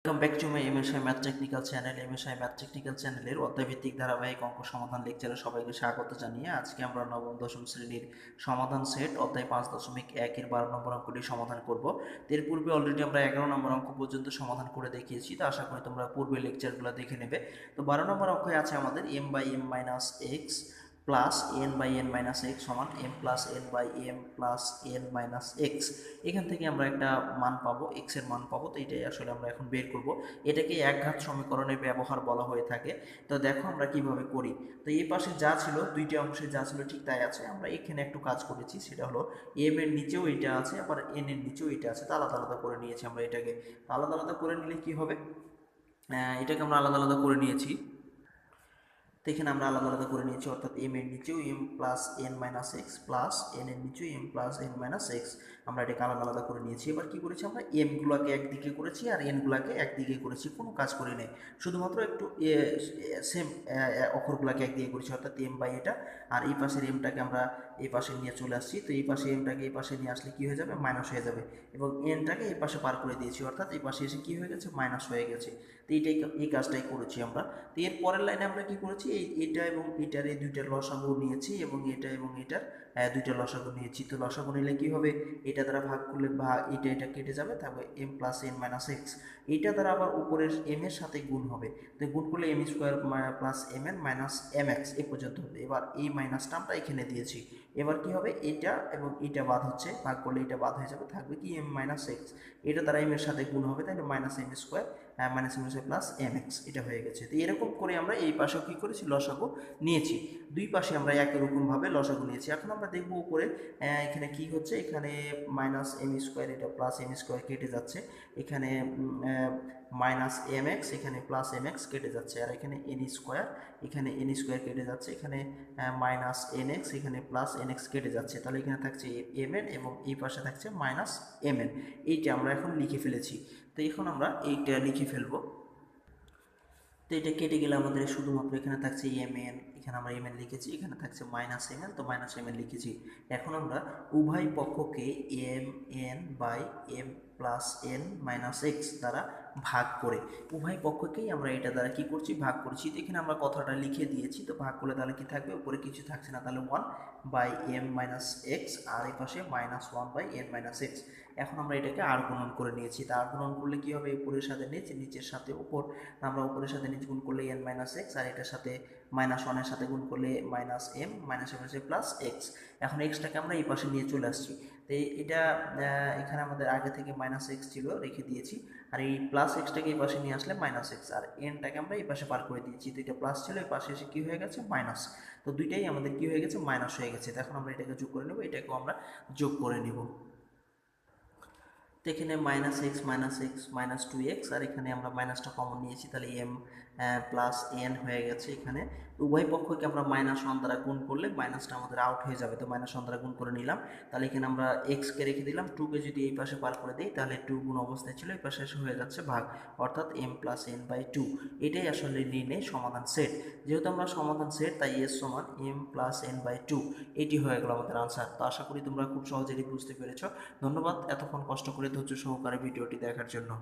Welcome back to my MSI math technical channel. MSI math technical চ্যানেলের অধ্যায়ভিত্তিক ধারাবাহিক অঙ্ক সমাধান লেকচারে সবাইকে স্বাগত জানিয়ে আজকে আমরা নবম-দশম শ্রেণীর সমাধান সেট অধ্যায় 5.1 এর 12 নম্বর অঙ্কটি সমাধান করব। এর পূর্বে অলরেডি আমরা 11 নম্বর অঙ্ক পর্যন্ত সমাধান করে দেখিয়েছি, তো আশা করি তোমরা পূর্বে লেকচারগুলো দেখে নেবে। তো 12 নম্বর অঙ্কে আছে আমাদের m by m minus x plus n by n minus x সমান m plus n by m plus n minus x. এখান থেকে আমরা একটা মান পাবো, এক্স এর মান পাবো। তো এটাই আসলে আমরা এখন বের করব। এটাকে একঘাত সমীকরণের ব্যবহার বলা হয়ে থাকে। তো দেখো আমরা কিভাবে করি। তো এই পাশে যা ছিল, দুইটা অংশে যা ছিল ঠিক তাই আছে। আমরা এখানে একটু কাজ করেছি, সেটা হলো m এর নিচেও এটা আছে, আবার n এর নিচেও এটা আছে। তো আলাদা আলাদা করে নিয়েছি আমরা এটাকে। আলাদা আলাদা করে নিলে কি হবে, এটাকে আমরা আলাদা আলাদা করে নিয়েছি। তো এখানে আমরা আলাদা আলাদা করে নিয়েছি, অর্থাৎ m এর নিচেও m plus n minus x plus n এর নিচেও m plus n minus x, আমরা এটাকে আলাদা আলাদা করে নিয়েছি। এবার কি করেছি, আমরা m গুলাকে একদিকে করেছি আর n গুলাকে একদিকে করেছি, কোনো কাজ করি নাই, শুধুমাত্র একটু সেম অক্ষরগুলাকে একদিকে করেছি, অর্থাৎ m বাই এটা। আর এই পাশের mটাকে আমরা এই পাশে নিয়ে চলে আসছি। তো এই পাশে mটাকে এই পাশে নিয়ে আসলে কি হয়ে যাবে, মাইনাস হয়ে যাবে। এবং nটাকে এই পাশে পার করে দিয়েছি, অর্থাৎ এই পাশে এসে কি হয়ে গেছে, মাইনাস হয়ে গেছে। তো এই কাজটাই করেছি আমরা। তো এর পরের লাইনে আমরা কি করেছি, এটা এবং এটার এই দুইটার লসাগু নিয়েছি এবং এটা এবং এটার দুইটা লসাগু নিয়েছি। তো লসাগু নিলে কি হবে, এটা দ্বারা ভাগ করলে এটা কেটে যাবে, তারপরে m plus n minus x. এইটা দ্বারা আবার উপরের m এর সাথে গুণ হবে। তো গুণ করলে m square plus m n minus m X এ পর্যন্ত হবে। এবার এই মাইনাসটা আমরা এখানে দিয়েছি। এবার কি হবে, এটা এবং এটা বাদ হচ্ছে, ভাগ করলে এটা বাদ হয়ে যাবে, থাকবে কি m মাইনাস এক্স। এটা দ্বারা m এর সাথে গুণ হবে, তাহলে minus m square minus m square plus m x, এটা হয়ে গেছে। তো এরকম করে আমরা এই পাশেও কী করেছি, লসাগু নিয়েছি। দুই পাশে আমরা একই রকমভাবে লসাগু নিয়েছি। এখন আমরা দেখবো উপরে এখানে কি হচ্ছে, এখানে মাইনাস m স্কোয়ার, এটা প্লাস m স্কোয়ার কেটে যাচ্ছে, এখানে মাইনাস m এক্স, এখানে প্লাস m এক্স কেটে যাচ্ছে, আর এখানে n স্কোয়ার, এখানে n স্কোয়ার কেটে যাচ্ছে, এখানে মাইনাস n এক্স, এখানে প্লাস n এক্স কেটে যাচ্ছে। তাহলে এখানে থাকছে m n এবং এই পাশে থাকছে মাইনাস m n। এইটা আমরা এখন লিখে ফেলেছি। তো এখন আমরা এইটা লিখে ফেলবো। তো এটা কেটে গেলে আমাদের শুধুমাত্র এখানে থাকছে এম এন, এখানে আমরা এম এন লিখেছি, এখানে থাকছে মাইনাস এম এন, তো মাইনাস এম এন লিখেছি। এখন আমরা উভয় পক্ষকে m n by m plus n minus x দ্বারা ভাগ করে, উভয় পক্ষকেই আমরা এটা দ্বারা কি করছি, ভাগ করছি। তো এখানে আমরা কথাটা লিখে দিয়েছি। তো ভাগ করলে তাহলে কি থাকবে, উপরে কিছু থাকছে না, তাহলে 1 বাই এম মাইনাস এক্স, আর এই পাশে minus 1 by n minus x. এখন আমরা এটাকে আর গুণন করে নিয়েছি। তা আর গুণন করলে কি হবে, উপরের সাথে নিচ, নিচের সাথে উপর। আমরা উপরের সাথে নিচ গুণ করলে এন মাইনাস এক্স, আর এটার সাথে মাইনাস ওয়ানের সাথে গুণ করলে মাইনাস এম, মাইনাস এম এসে প্লাস এক্স। এখন এক্সটাকে আমরা এই পাশে নিয়ে চলে আসছি। তো এটা এখানে আমাদের আগে থেকে মাইনাস এক্স ছিল, রেখে দিয়েছি, আর এই প্লাস এক্সটাকে এই পাশে নিয়ে আসলে মাইনাস এক্স, আর এনটাকে আমরা এই পাশে পার করে দিয়েছি। তো এটা প্লাস ছিল, এই পাশে এসে কী হয়ে গেছে, মাইনাস। তো দুইটাই আমাদের কী হয়ে গেছে, মাইনাস হয়ে গেছে। তো এখন আমরা এটাকে যোগ করে নেব, এটাকেও আমরা যোগ করে নেব। তো এখানে মাইনাস এক্স মাইনাস 2x, আর এখানে আমরা মাইনাসটা কমন নিয়েছি, তাহলে এম প্লাস এন হয়ে গেছে। এখানে উভয় পক্ষকে আমরা মাইনাস ওয়ান দ্বারা গুণ করলে মাইনাসটা আমাদের আউট হয়ে যাবে। তো মাইনাস ওয়ান দ্বারা গুণ করে নিলাম, তাহলে এখানে আমরা এক্সকে রেখে দিলাম, 2কে যদি এই পাশে পার করে দিই, তাহলে 2 গুণ অবস্থায় ছিল, এই পাশে এসে হয়ে যাচ্ছে ভাগ, অর্থাৎ এম প্লাস এন বাই 2। এটাই আসলে নির্ণয় সমাধান সেট। যেহেতু আমরা সমাধান সেট, তাই এস সমান এম প্লাস এন বাই 2, এটি হয়ে গেল আমাদের আনসার। তো আশা করি তোমরা খুব সহজেই বুঝতে পেরেছ। ধন্যবাদ এতক্ষণ কষ্ট করে ধৈর্য সহকারে ভিডিওটি দেখার জন্য।